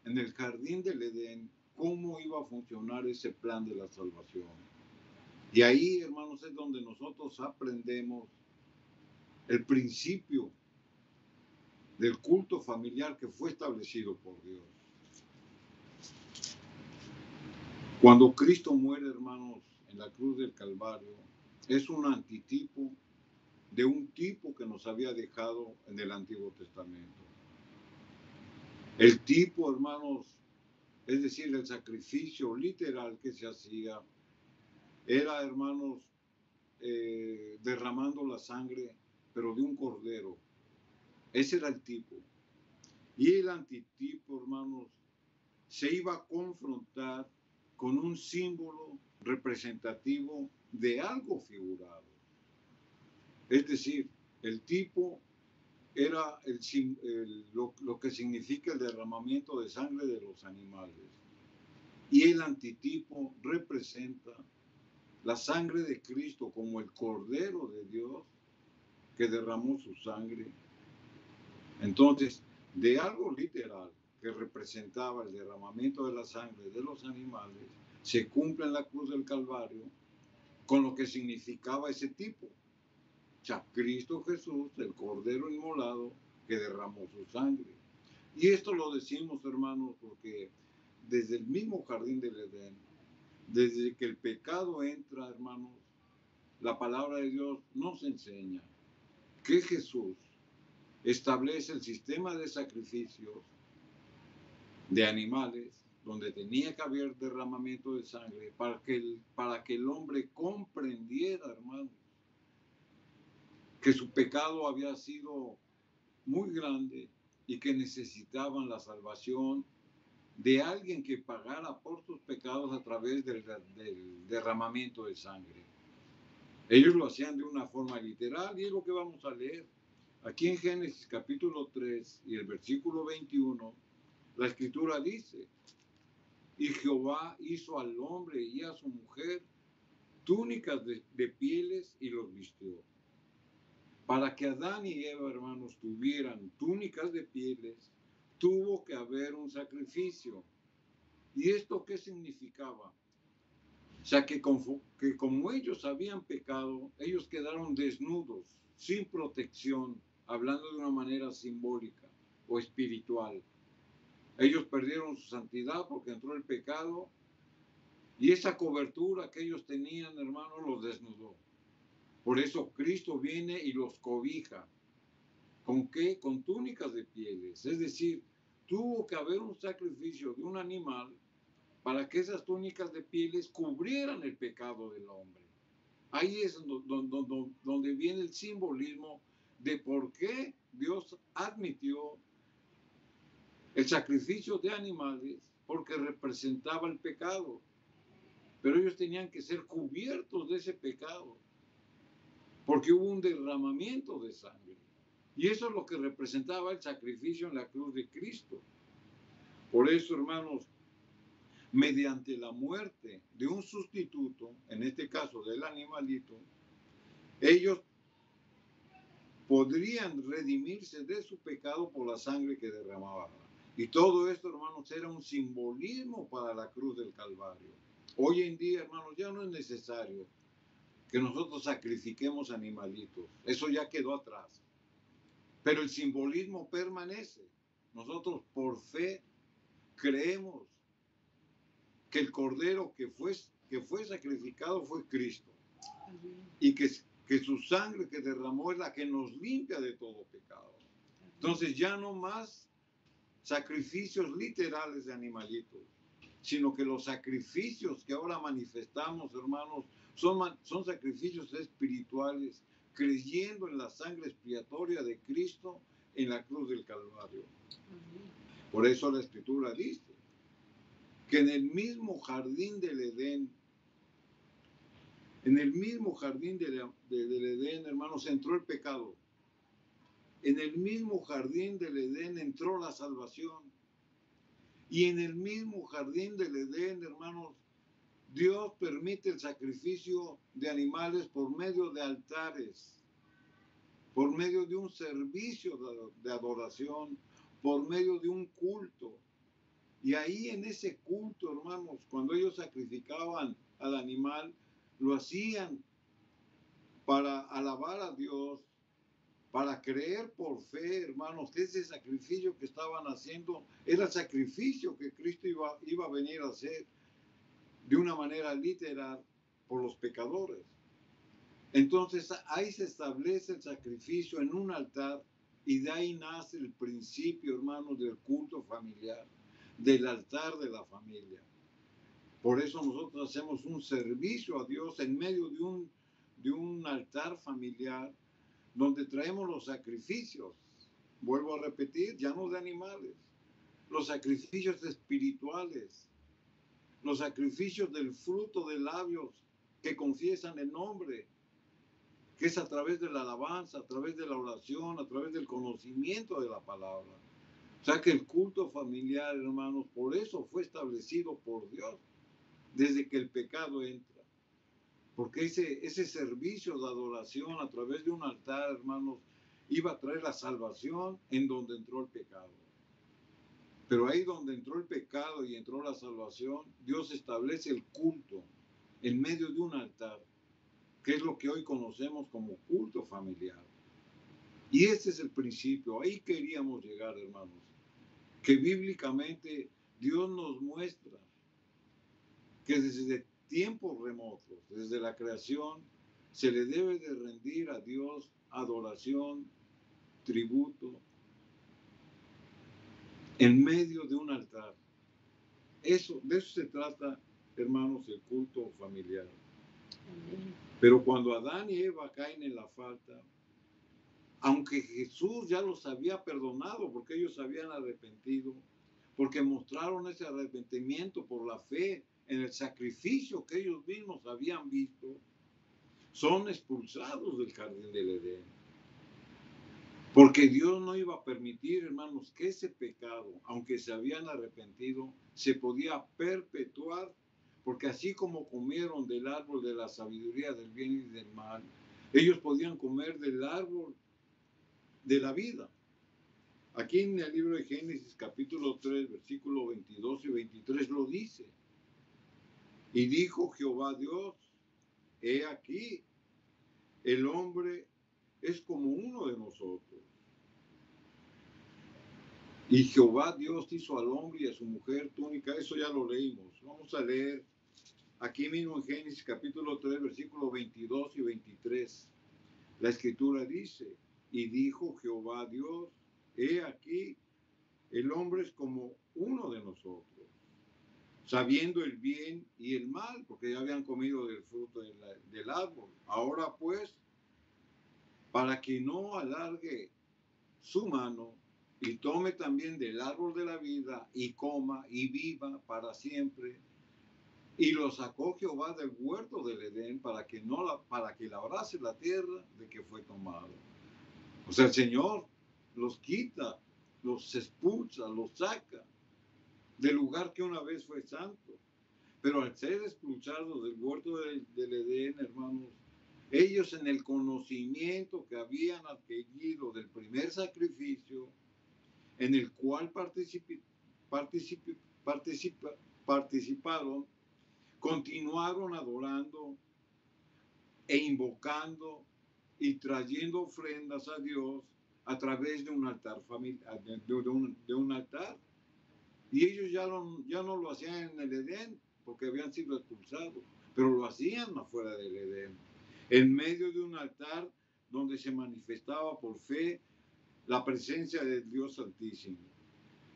en el jardín del Edén cómo iba a funcionar ese plan de la salvación. Y ahí, hermanos, es donde nosotros aprendemos el principio del culto familiar que fue establecido por Dios. Cuando Cristo muere, hermanos, en la cruz del Calvario, es un antitipo de un tipo que nos había dejado en el Antiguo Testamento. El tipo, hermanos, es decir, el sacrificio literal que se hacía, era, hermanos, derramando la sangre, pero de un cordero. Ese era el tipo. Y el antitipo, hermanos, se iba a confrontar con un símbolo representativo de algo figurado. Es decir, el tipo era lo que significa el derramamiento de sangre de los animales. Y el antitipo representa la sangre de Cristo como el Cordero de Dios que derramó su sangre. Entonces, de algo literal que representaba el derramamiento de la sangre de los animales, se cumple en la cruz del Calvario con lo que significaba ese tipo. O sea, Cristo Jesús, el Cordero inmolado que derramó su sangre. Y esto lo decimos, hermanos, porque desde el mismo jardín del Edén, desde que el pecado entra, hermanos, la palabra de Dios nos enseña que Jesús establece el sistema de sacrificios de animales donde tenía que haber derramamiento de sangre para que el hombre comprendiera, hermanos, que su pecado había sido muy grande y que necesitaban la salvación de alguien que pagara por sus pecados a través del derramamiento de sangre. Ellos lo hacían de una forma literal y es lo que vamos a leer. Aquí en Génesis capítulo 3 y el versículo 21, la escritura dice: y Jehová hizo al hombre y a su mujer túnicas de pieles y los vistió. Para que Adán y Eva, hermanos, tuvieran túnicas de pieles, tuvo que haber un sacrificio. ¿Y esto qué significaba? O sea, que como ellos habían pecado, ellos quedaron desnudos, sin protección, hablando de una manera simbólica o espiritual. Ellos perdieron su santidad porque entró el pecado y esa cobertura que ellos tenían, hermanos, los desnudó. Por eso Cristo viene y los cobija. ¿Con qué? Con túnicas de pieles. Es decir, tuvo que haber un sacrificio de un animal para que esas túnicas de pieles cubrieran el pecado del hombre. Ahí es donde viene el simbolismo de por qué Dios admitió el sacrificio de animales, porque representaba el pecado. Pero ellos tenían que ser cubiertos de ese pecado. porque hubo un derramamiento de sangre. Y eso es lo que representaba el sacrificio en la cruz de Cristo. Por eso, hermanos, mediante la muerte de un sustituto, en este caso del animalito, ellos podrían redimirse de su pecado por la sangre que derramaban. Y todo esto, hermanos, era un simbolismo para la cruz del Calvario. Hoy en día, hermanos, ya no es necesario que nosotros sacrifiquemos animalitos. Eso ya quedó atrás. Pero el simbolismo permanece. Nosotros por fe creemos que el cordero que fue sacrificado fue Cristo. Y que su sangre que derramó es la que nos limpia de todo pecado. Entonces ya no más sacrificios literales de animalitos, sino que los sacrificios que ahora manifestamos, hermanos, son sacrificios espirituales, creyendo en la sangre expiatoria de Cristo en la cruz del Calvario. Por eso la Escritura dice que en el mismo jardín del Edén, hermanos, entró el pecado. En el mismo jardín del Edén entró la salvación. Y en el mismo jardín del Edén, hermanos, Dios permite el sacrificio de animales por medio de altares, por medio de un servicio de adoración, por medio de un culto. Y ahí en ese culto, hermanos, cuando ellos sacrificaban al animal, lo hacían para alabar a Dios, para creer por fe, hermanos, que ese sacrificio que estaban haciendo era el sacrificio que Cristo iba a venir a hacer de una manera literal por los pecadores. Entonces ahí se establece el sacrificio en un altar y de ahí nace el principio, hermanos, del culto familiar, del altar de la familia. Por eso nosotros hacemos un servicio a Dios en medio de un altar familiar donde traemos los sacrificios. Vuelvo a repetir, ya no de animales, los sacrificios espirituales, los sacrificios del fruto de labios que confiesan el nombre, que es a través de la alabanza, a través de la oración, a través del conocimiento de la palabra. O sea que el culto familiar, hermanos, por eso fue establecido por Dios desde que el pecado entra. Porque ese servicio de adoración a través de un altar, hermanos, iba a traer la salvación en donde entró el pecado. Pero ahí donde entró el pecado y entró la salvación, Dios establece el culto en medio de un altar, que es lo que hoy conocemos como culto familiar. Y ese es el principio, ahí queríamos llegar, hermanos, que bíblicamente Dios nos muestra que desde tiempos remotos, desde la creación, se le debe de rendir a Dios adoración, tributo, en medio de un altar. De eso se trata, hermanos, el culto familiar. Pero cuando Adán y Eva caen en la falta, aunque Jesús ya los había perdonado porque ellos se habían arrepentido, porque mostraron ese arrepentimiento por la fe en el sacrificio que ellos mismos habían visto, son expulsados del jardín del Edén. Porque Dios no iba a permitir, hermanos, que ese pecado, aunque se habían arrepentido, se podía perpetuar, porque así como comieron del árbol de la sabiduría del bien y del mal, ellos podían comer del árbol de la vida. Aquí en el libro de Génesis, capítulo 3, versículo 22 y 23, lo dice. Y dijo Jehová Dios, he aquí, el hombre es como uno de nosotros. Y Jehová Dios hizo al hombre y a su mujer túnica. Eso ya lo leímos. Vamos a leer aquí mismo en Génesis capítulo 3, versículos 22 y 23. La escritura dice, y dijo Jehová Dios, he aquí, el hombre es como uno de nosotros, sabiendo el bien y el mal, porque ya habían comido del fruto del árbol. Ahora pues, para que no alargue su mano y tome también del árbol de la vida y coma y viva para siempre. Y lo sacó Jehová del huerto del Edén para que labrase la tierra de que fue tomado. O sea, el Señor los quita, los expulsa, los saca del lugar que una vez fue santo. Pero al ser expulsados del huerto del Edén, hermanos, ellos en el conocimiento que habían adquirido del primer sacrificio, en el cual participaron, continuaron adorando e invocando y trayendo ofrendas a Dios a través de un altar familiar, de un altar. Y ellos ya no lo hacían en el Edén, porque habían sido expulsados, pero lo hacían afuera del Edén, en medio de un altar donde se manifestaba por fe la presencia del Dios Altísimo.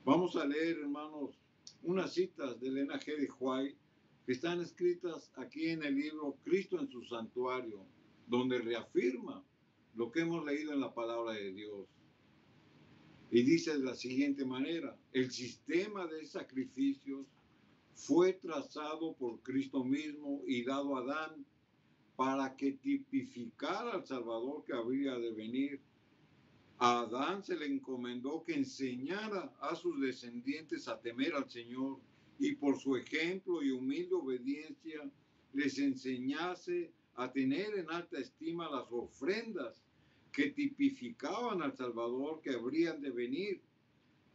Vamos a leer, hermanos, unas citas de Elena G. de White que están escritas aquí en el libro Cristo en su Santuario, donde reafirma lo que hemos leído en la palabra de Dios. Y dice de la siguiente manera: el sistema de sacrificios fue trazado por Cristo mismo y dado a Adán para que tipificara al Salvador que habría de venir. A Adán se le encomendó que enseñara a sus descendientes a temer al Señor y por su ejemplo y humilde obediencia les enseñase a tener en alta estima las ofrendas que tipificaban al Salvador que habrían de venir.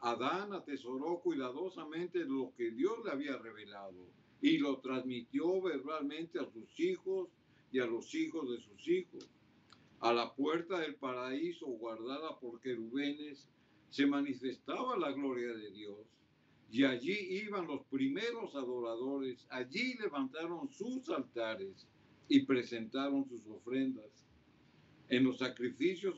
Adán atesoró cuidadosamente lo que Dios le había revelado y lo transmitió verbalmente a sus hijos y a los hijos de sus hijos. A la puerta del paraíso, guardada por querubines, se manifestaba la gloria de Dios. Y allí iban los primeros adoradores, allí levantaron sus altares y presentaron sus ofrendas. En los sacrificios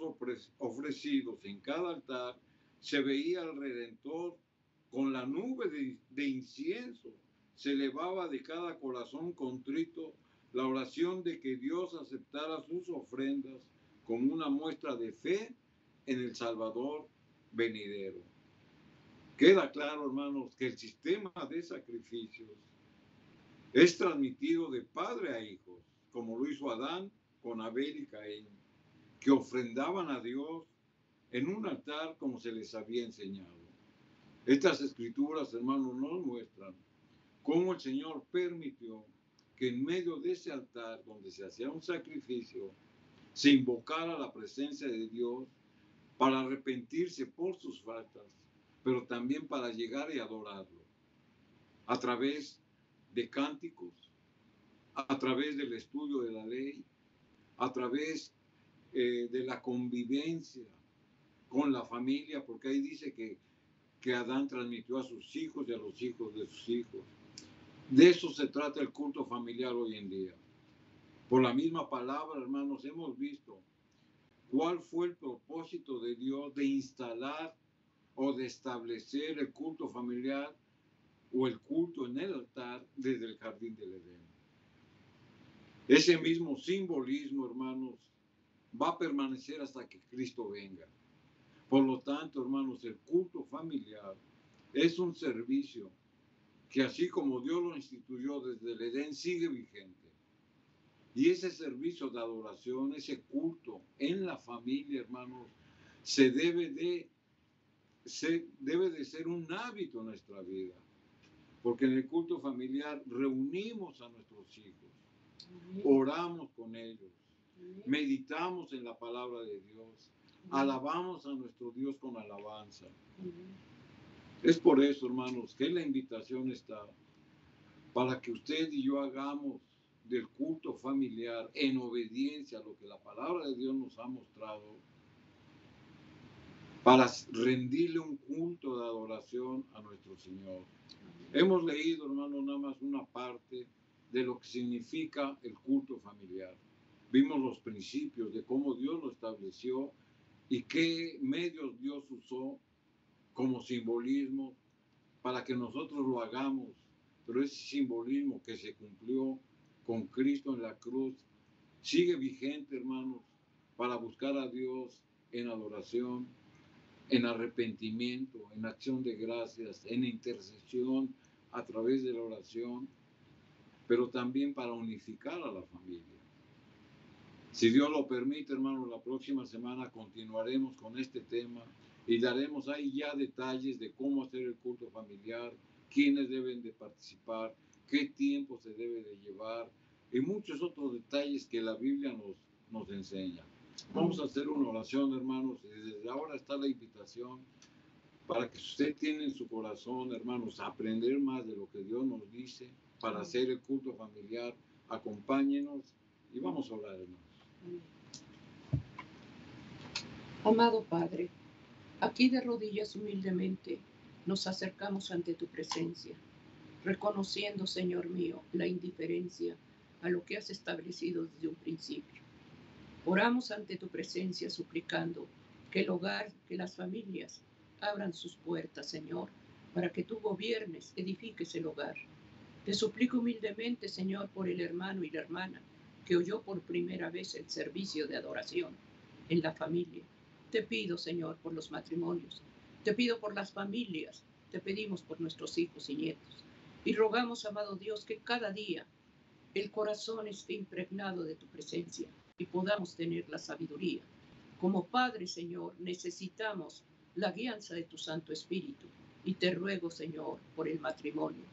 ofrecidos en cada altar se veía al Redentor con la nube de incienso. Se elevaba de cada corazón contrito la oración de que Dios aceptara sus ofrendas como una muestra de fe en el Salvador venidero. Queda claro, hermanos, que el sistema de sacrificios es transmitido de padre a hijos, como lo hizo Adán con Abel y Caín, que ofrendaban a Dios en un altar como se les había enseñado. Estas escrituras, hermanos, nos muestran cómo el Señor permitió que en medio de ese altar donde se hacía un sacrificio, se invocara la presencia de Dios para arrepentirse por sus faltas, pero también para llegar y adorarlo a través de cánticos, a través del estudio de la ley, a través de la convivencia con la familia, porque ahí dice que Adán transmitió a sus hijos y a los hijos de sus hijos. De eso se trata el culto familiar hoy en día. Por la misma palabra, hermanos, hemos visto cuál fue el propósito de Dios de instalar o de establecer el culto familiar o el culto en el altar desde el jardín del Edén. Ese mismo simbolismo, hermanos, va a permanecer hasta que Cristo venga. Por lo tanto, hermanos, el culto familiar es un servicio que, así como Dios lo instituyó desde el Edén, sigue vigente. Y ese servicio de adoración, ese culto en la familia, hermanos, debe de ser un hábito en nuestra vida. Porque en el culto familiar reunimos a nuestros hijos, oramos con ellos, meditamos en la palabra de Dios, alabamos a nuestro Dios con alabanza. Es por eso, hermanos, que la invitación está para que usted y yo hagamos del culto familiar en obediencia a lo que la palabra de Dios nos ha mostrado, para rendirle un culto de adoración a nuestro Señor. Hemos leído, hermanos, nada más una parte de lo que significa el culto familiar. Vimos los principios de cómo Dios lo estableció y qué medios Dios usó como simbolismo para que nosotros lo hagamos. Pero ese simbolismo que se cumplió con Cristo en la cruz sigue vigente, hermanos, para buscar a Dios en adoración, en arrepentimiento, en acción de gracias, en intercesión a través de la oración. pero también para unificar a la familia. Si Dios lo permite, hermanos, la próxima semana continuaremos con este tema y daremos ahí ya detalles de cómo hacer el culto familiar, quiénes deben de participar, qué tiempo se debe de llevar y muchos otros detalles que la Biblia nos enseña. Vamos a hacer una oración, hermanos, y desde ahora está la invitación para que usted tiene en su corazón, hermanos, aprender más de lo que Dios nos dice para hacer el culto familiar. Acompáñenos y vamos a orar, hermanos.
Amado Padre, aquí de rodillas humildemente nos acercamos ante tu presencia, reconociendo, Señor mío, la indiferencia a lo que has establecido desde un principio. Oramos ante tu presencia suplicando que el hogar, que las familias abran sus puertas, Señor, para que tú gobiernes, edifiques el hogar. Te suplico humildemente, Señor, por el hermano y la hermana que oyó por primera vez el servicio de adoración en la familia. Te pido, Señor, por los matrimonios. Te pido por las familias. Te pedimos por nuestros hijos y nietos. Y rogamos, amado Dios, que cada día el corazón esté impregnado de tu presencia y podamos tener la sabiduría. Como Padre, Señor, necesitamos la guianza de tu Santo Espíritu. Y te ruego, Señor, por el matrimonio.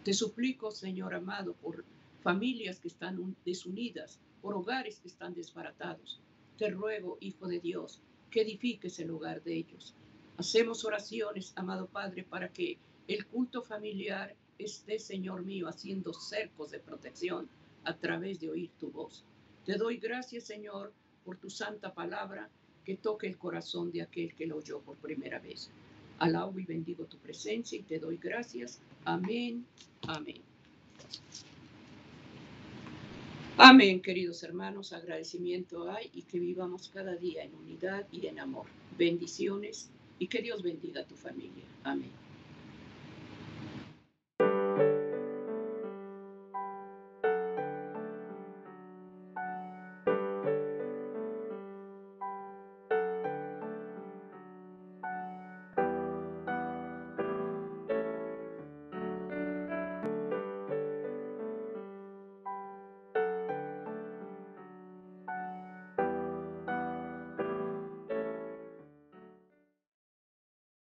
Te suplico, Señor amado, por familias que están desunidas, por hogares que están desbaratados. Te ruego, Hijo de Dios, que edifiques el hogar de ellos. Hacemos oraciones, amado Padre, para que el culto familiar esté, Señor mío, haciendo cercos de protección a través de oír tu voz. Te doy gracias, Señor, por tu santa palabra que toque el corazón de aquel que lo oyó por primera vez. Alabo y bendigo tu presencia y te doy gracias. Amén. Amén. Amén, queridos hermanos. Agradecimiento hay y que vivamos cada día en unidad y en amor. Bendiciones y que Dios bendiga a tu familia. Amén.